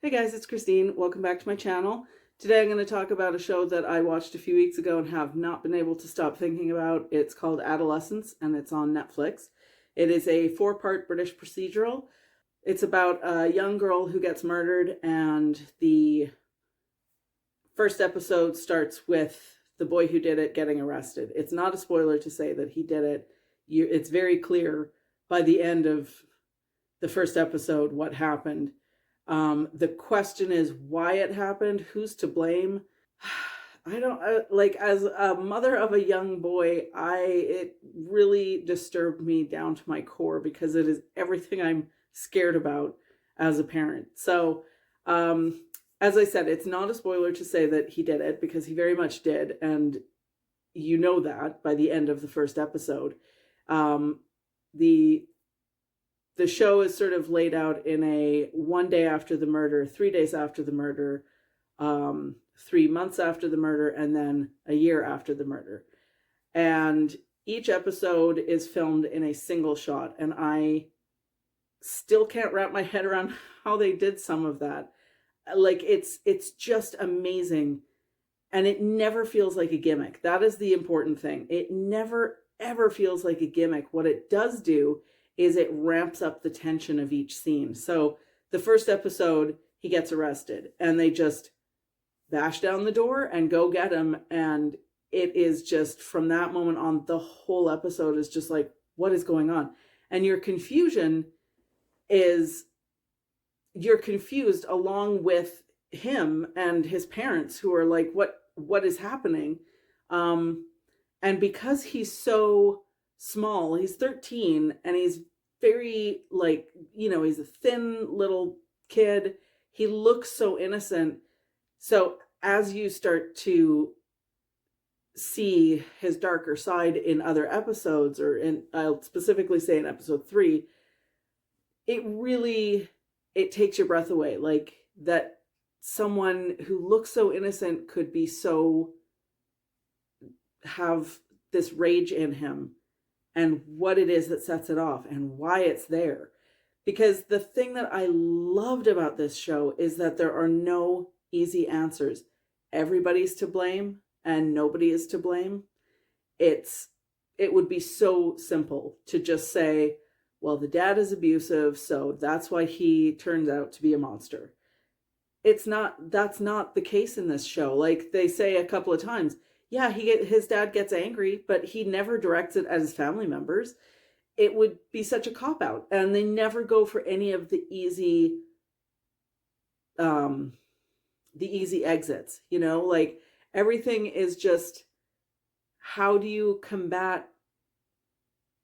Hey guys, it's Christine. Welcome back to my channel. Today I'm going to talk about a show that I watched a few weeks ago and have not been able to stop thinking about. It's called Adolescence and it's on Netflix. It is a 4-part British procedural. It's about a young girl who gets murdered, and the first episode starts with the boy who did it getting arrested. It's not a spoiler to say that he did it. It's very clear by the end of the first episode what happened. The question is why it happened, who's to blame. As a mother of a young boy, it really disturbed me down to my core because it is everything I'm scared about as a parent. So, as I said, it's not a spoiler to say that he did it because he very much did. And you know that by the end of the first episode. The show is sort of laid out in a 1 day after the murder, 3 days after the murder, 3 months after the murder, and then a year after the murder. And each episode is filmed in a single shot. And I still can't wrap my head around how they did some of that. Like, it's just amazing. And it never feels like a gimmick. That is the important thing. It never, ever feels like a gimmick. What it does do is it ramps up the tension of each scene. So the first episode, he gets arrested and they just bash down the door and go get him. And it is just, from that moment on, the whole episode is just like, what is going on? And your confusion is, you're confused along with him and his parents who are like, what is happening? And because he's so small, he's 13 and he's very, like, he's a thin little kid. He looks so innocent. So as you start to see his darker side in other episodes, I'll specifically say in episode 3, it takes your breath away. Like, that someone who looks so innocent could be have this rage in him, and what it is that sets it off and why it's there. Because the thing that I loved about this show is that there are no easy answers. Everybody's to blame and nobody is to blame. It would be so simple to just say, well, the dad is abusive, so that's why he turns out to be a monster. That's not the case in this show. Like they say a couple of times, yeah, his dad gets angry, but he never directs it at his family members. It would be such a cop-out. And they never go for any of the easy exits, like everything is just, how do you combat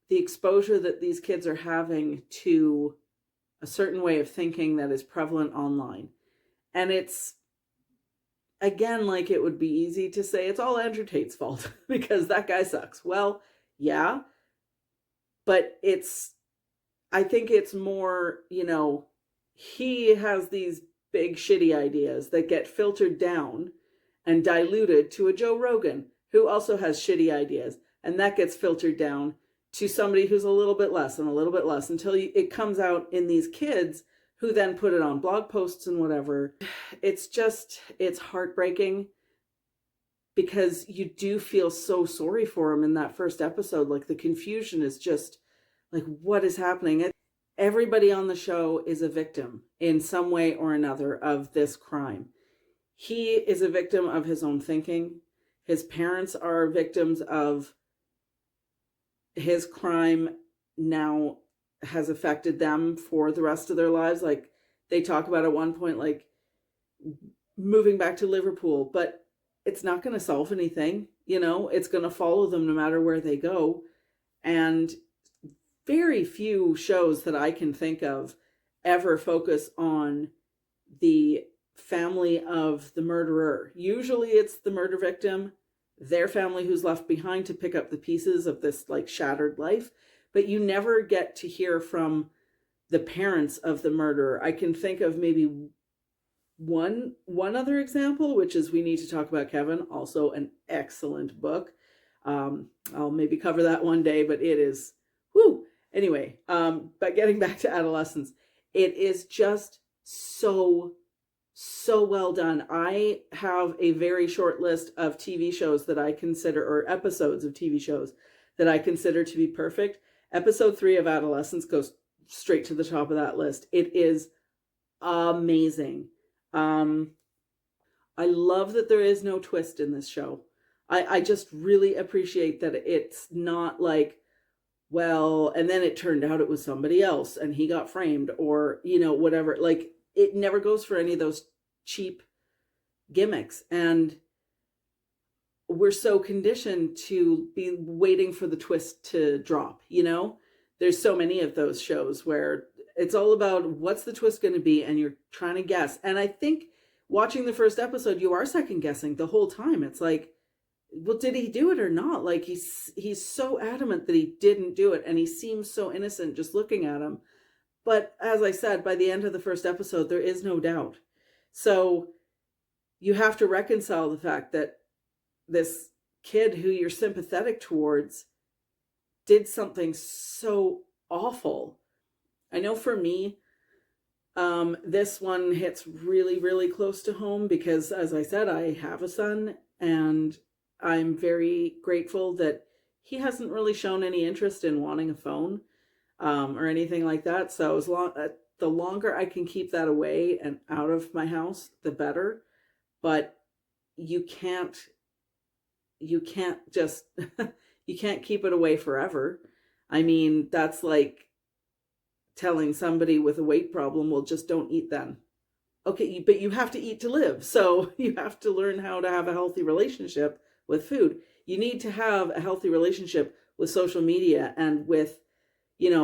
the exposure that these kids are having to a certain way of thinking that is prevalent online? And it's, again, like, it would be easy to say it's all Andrew Tate's fault because that guy sucks. Well, yeah, but I think it's more, he has these big shitty ideas that get filtered down and diluted to a Joe Rogan who also has shitty ideas, and that gets filtered down to somebody who's a little bit less and a little bit less until it comes out in these kids who then put it on blog posts and whatever. It's heartbreaking because you do feel so sorry for him in that first episode. Like, the confusion is just like, what is happening? Everybody on the show is a victim in some way or another of this crime. He is a victim of his own thinking. His parents are victims of his crime now has affected them for the rest of their lives. Like, they talk about at one point, like, moving back to Liverpool, but it's not going to solve anything. It's going to follow them no matter where they go. And very few shows that I can think of ever focus on the family of the murderer. Usually it's the murder victim, their family who's left behind to pick up the pieces of this, like, shattered life. But you never get to hear from the parents of the murderer. I can think of maybe one other example, which is We Need to Talk About Kevin, also an excellent book. I'll maybe cover that one day, but it is, whoo. Anyway, but getting back to Adolescence, it is just so So well done. I have a very short list of TV shows that I consider, or episodes of TV shows that I consider to be perfect. Episode 3 of Adolescence goes straight to the top of that list. It is amazing. I love that there is no twist in this show. I just really appreciate that it's not like, well, and then it turned out it was somebody else and he got framed, or, whatever. Like, it never goes for any of those cheap gimmicks. And we're so conditioned to be waiting for the twist to drop, There's so many of those shows where it's all about what's the twist going to be, and you're trying to guess. And I think watching the first episode, you are second guessing the whole time. It's like, well, did he do it or not? Like, he's so adamant that he didn't do it, and he seems so innocent just looking at him. But as I said, by the end of the first episode, there is no doubt. So you have to reconcile the fact that this kid who you're sympathetic towards did something so awful. I know for me, this one hits really, really close to home because, as I said, I have a son, and I'm very grateful that he hasn't really shown any interest in wanting a phone or anything like that. So the longer I can keep that away and out of my house, the better. But you can't just you can't keep it away forever. I mean, that's like telling somebody with a weight problem, well, just don't eat then. Okay, but you have to eat to live. So you have to learn how to have a healthy relationship with food. You need to have a healthy relationship with social media and with,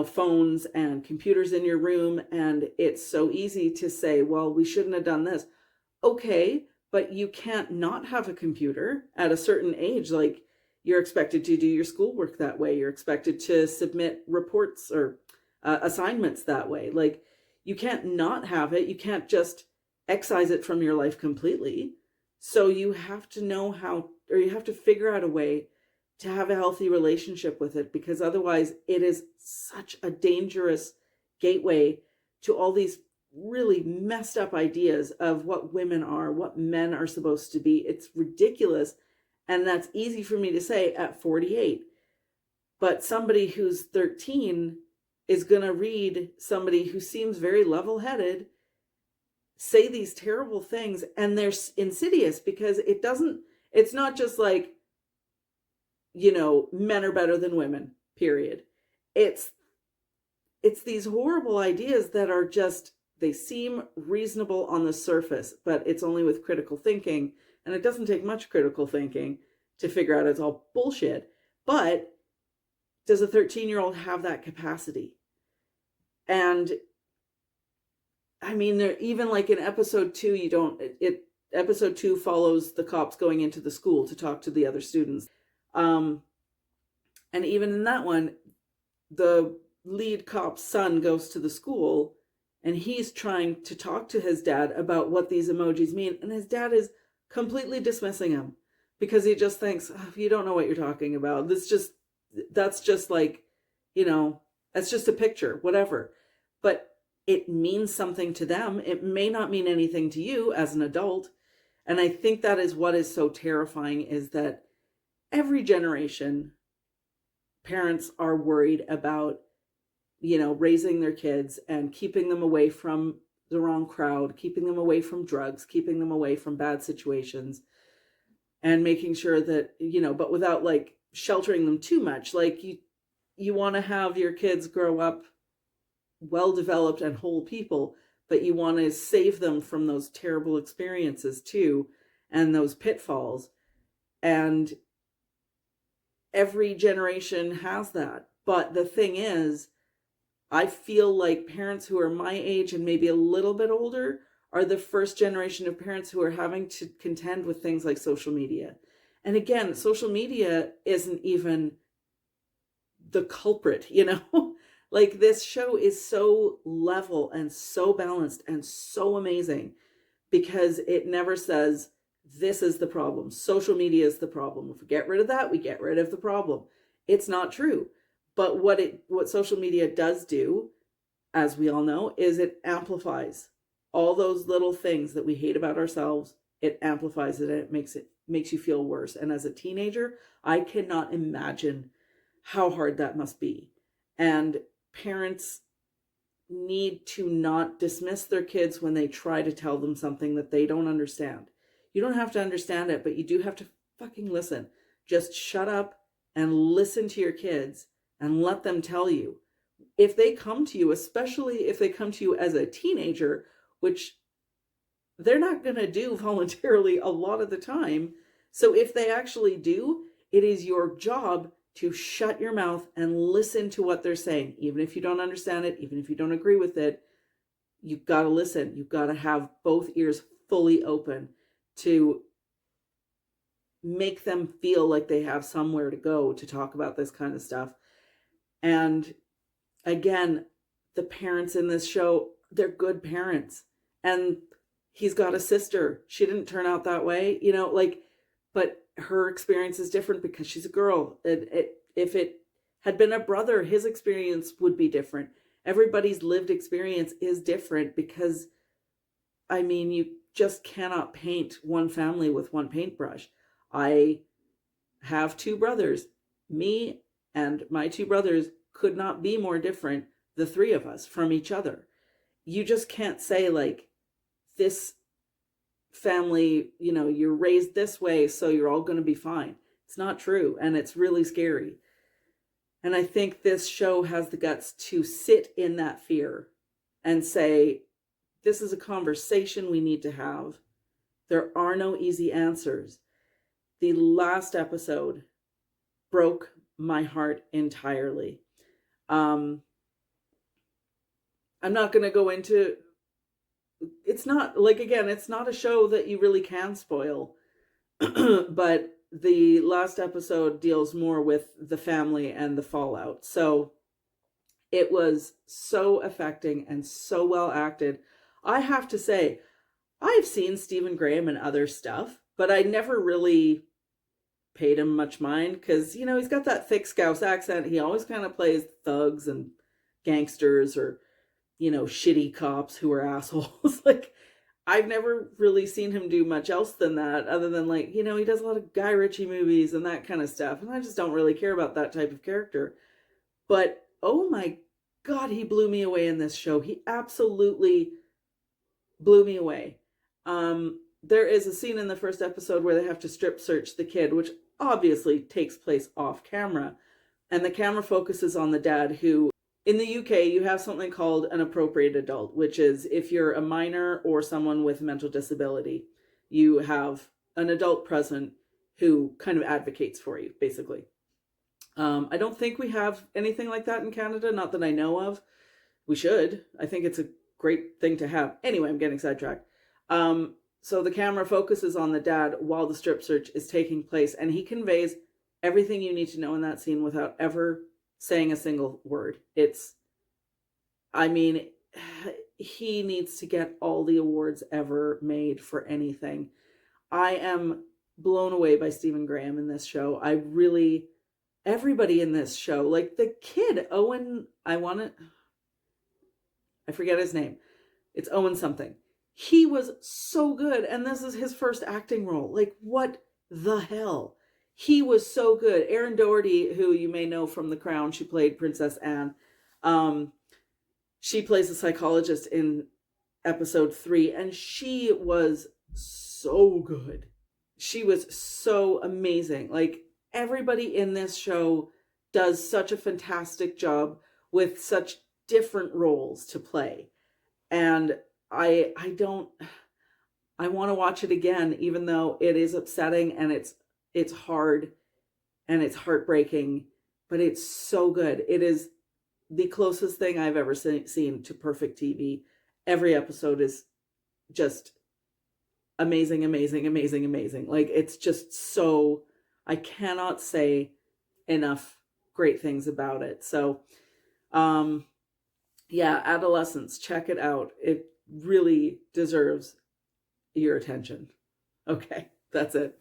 phones and computers in your room. And it's so easy to say, well, we shouldn't have done this. Okay, but you can't not have a computer at a certain age. Like, you're expected to do your schoolwork that way. You're expected to submit reports or assignments that way. Like, you can't not have it. You can't just excise it from your life completely. So you have to know how, or you have to figure out a way to have a healthy relationship with it, because otherwise it is such a dangerous gateway to all these really messed up ideas of what women are, what men are supposed to be. It's ridiculous. And that's easy for me to say at 48. But somebody who's 13 is going to read somebody who seems very level-headed say these terrible things, and they're insidious because it's not just like, men are better than women, period. It's these horrible ideas that are just, they seem reasonable on the surface, but it's only with critical thinking. And it doesn't take much critical thinking to figure out it's all bullshit. But does a 13-year-old have that capacity? And I mean, even like in episode 2, episode 2 follows the cops going into the school to talk to the other students. And even in that one, the lead cop's son goes to the school and he's trying to talk to his dad about what these emojis mean. And his dad is completely dismissing him because he just thinks, oh, you don't know what you're talking about. That's just like, that's just a picture, whatever. But it means something to them. It may not mean anything to you as an adult. And I think that is what is so terrifying, is that every generation, parents are worried about, raising their kids and keeping them away from the wrong crowd, keeping them away from drugs, keeping them away from bad situations, and making sure that, but without like sheltering them too much. Like, you want to have your kids grow up well-developed and whole people, but you want to save them from those terrible experiences too, and those pitfalls. And every generation has that. But the thing is, I feel like parents who are my age and maybe a little bit older are the first generation of parents who are having to contend with things like social media. And again, social media isn't even the culprit, Like, this show is so level and so balanced and so amazing because it never says, this is the problem. Social media is the problem. If we get rid of that, we get rid of the problem. It's not true. But what social media does do, as we all know, is it amplifies all those little things that we hate about ourselves, it amplifies it and it makes you feel worse. And as a teenager, I cannot imagine how hard that must be. And parents need to not dismiss their kids when they try to tell them something that they don't understand. You don't have to understand it, but you do have to fucking listen. Just shut up and listen to your kids and let them tell you. If they come to you, especially if they come to you as a teenager, which they're not going to do voluntarily a lot of the time. So if they actually do, it is your job to shut your mouth and listen to what they're saying. Even if you don't understand it, even if you don't agree with it, you've got to listen. You've got to have both ears fully open to make them feel like they have somewhere to go to talk about this kind of stuff. And again, the parents in this show, they're good parents. And he's got a sister. She didn't turn out that way, but her experience is different because she's a girl. If it had been a brother, his experience would be different. Everybody's lived experience is different because, you just cannot paint one family with one paintbrush. I have two brothers. Me and my two brothers could not be more different, the three of us, from each other. You just can't say this family, you're raised this way, so you're all going to be fine. It's not true. And it's really scary. And I think this show has the guts to sit in that fear and say, this is a conversation we need to have. There are no easy answers. The last episode broke my heart entirely. I'm not going to go into, it's not it's not a show that you really can spoil, but the last episode deals more with the family and the fallout. So it was so affecting and so well acted. I have to say, I've seen Stephen Graham in other stuff, but I never really paid him much mind because, he's got that thick Scouse accent. He always kind of plays thugs and gangsters or, shitty cops who are assholes. I've never really seen him do much else than that other than he does a lot of Guy Ritchie movies and that kind of stuff. And I just don't really care about that type of character. But, oh my God, he blew me away in this show. He absolutely blew me away. There is a scene in the first episode where they have to strip search the kid, which obviously takes place off camera. And the camera focuses on the dad who, in the UK, you have something called an appropriate adult, which is if you're a minor or someone with mental disability, you have an adult present who kind of advocates for you, basically. I don't think we have anything like that in Canada, not that I know of. We should. I think it's a great thing to have. Anyway, I'm getting sidetracked. So the camera focuses on the dad while the strip search is taking place, and he conveys everything you need to know in that scene without ever saying a single word. He needs to get all the awards ever made for anything. I am blown away by Stephen Graham in this show. Everybody in this show, the kid, Owen, I forget his name. It's Owen something. He was so good. And this is his first acting role. What the hell? He was so good. Erin Doherty, who you may know from The Crown, she played Princess Anne. She plays a psychologist in episode 3, and she was so good. She was so amazing. Everybody in this show does such a fantastic job with such different roles to play. And I want to watch it again, even though it is upsetting and it's hard and it's heartbreaking, but it's so good. It is the closest thing I've ever seen to perfect TV. Every episode is just amazing, amazing, amazing, amazing. It's just so, I cannot say enough great things about it. So, yeah, Adolescence, check it out. It really deserves your attention. Okay, that's it.